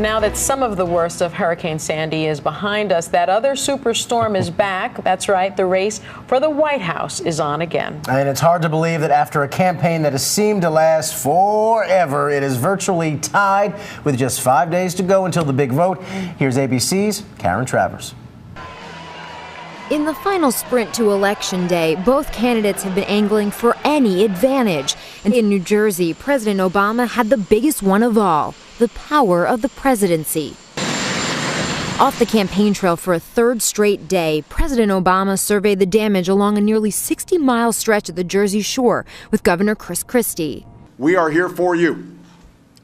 Now that some of the worst of Hurricane Sandy is behind us, that other superstorm is back. That's right, the race for the White House is on again. And it's hard to believe that after a campaign that has seemed to last forever, it is virtually tied with just 5 days to go until the big vote. Here's ABC's Karen Travers. In the final sprint to Election Day, both candidates have been angling for any advantage. And in New Jersey, President Obama had the biggest one of all, the power of the presidency. Off the campaign trail for a third straight day, President Obama surveyed the damage along a nearly 60-mile stretch of the Jersey Shore with Governor Chris Christie. We are here for you,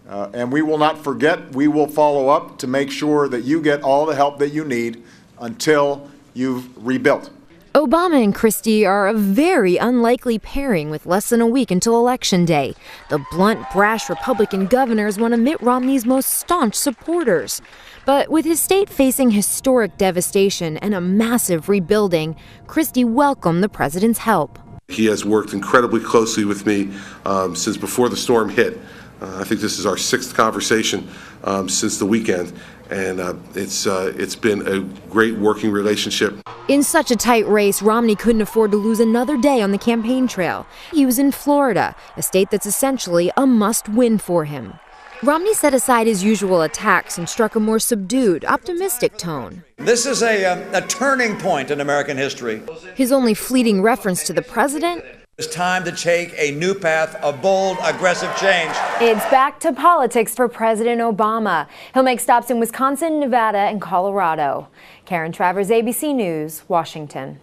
and we will not forget. We will follow up to make sure that you get all the help that you need until you've rebuilt. Obama and Christie are a very unlikely pairing with less than a week until Election Day. The blunt, brash Republican governor is one of Mitt Romney's most staunch supporters. But with his state facing historic devastation and a massive rebuilding, Christie welcomed the president's help. He has worked incredibly closely with me since before the storm hit. I think this is our sixth conversation since the weekend, and it's been a great working relationship. In such a tight race, Romney couldn't afford to lose another day on the campaign trail. He was in Florida, a state that's essentially a must-win for him. Romney set aside his usual attacks and struck a more subdued, optimistic tone. This is a turning point in American history. His only fleeting reference to the president: It's time to take a new path of bold, aggressive change. It's back to politics for President Obama. He'll make stops in Wisconsin, Nevada, and Colorado. Karen Travers, ABC News, Washington.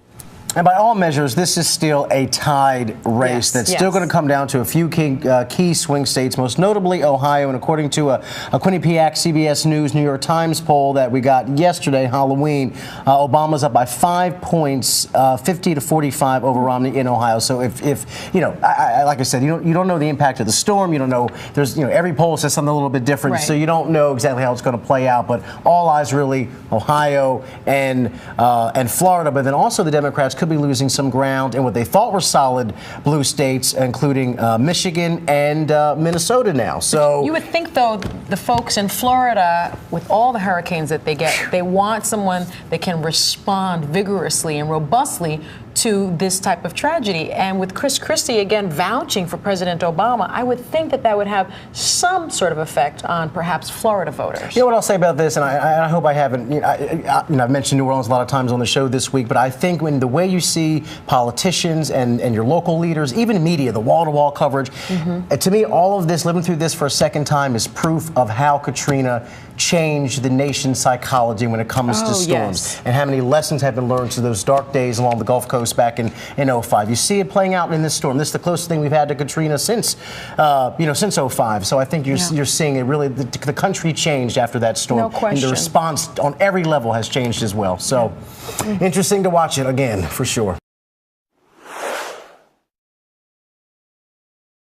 And by all measures, this is still a tied race that's still going to come down to a few key swing states, most notably Ohio. And according to a Quinnipiac CBS News New York Times poll that we got yesterday, Halloween, Obama's up by 5 points, 50-45 over Romney in Ohio. So if you know, like I said, you don't know the impact of the storm. You don't know. There's every poll says something a little bit different, right. So you don't know exactly how it's going to play out. But all eyes really Ohio and Florida. But then also the Democrats could be losing some ground in what they thought were solid blue states, including Michigan and Minnesota now. So you would think, though, the folks in Florida, with all the hurricanes that they get, they want someone that can respond vigorously and robustly to this type of tragedy. And with Chris Christie, again, vouching for President Obama, I would think that would have some sort of effect on perhaps Florida voters. You know what I'll say about this, and I hope I haven't, I've mentioned New Orleans a lot of times on the show this week, but I think when the way you see politicians and your local leaders, even media, the wall-to-wall coverage, to me, all of this, living through this for a second time, is proof of how Katrina changed the nation's psychology when it comes to storms, and how many lessons have been learned to those dark days along the Gulf Coast back in 05. You see it playing out in this storm. This is the closest thing we've had to Katrina since since 05. So I think you're seeing it really, the country changed after that storm. No question. And the response on every level has changed as well. So interesting to watch it again, for sure.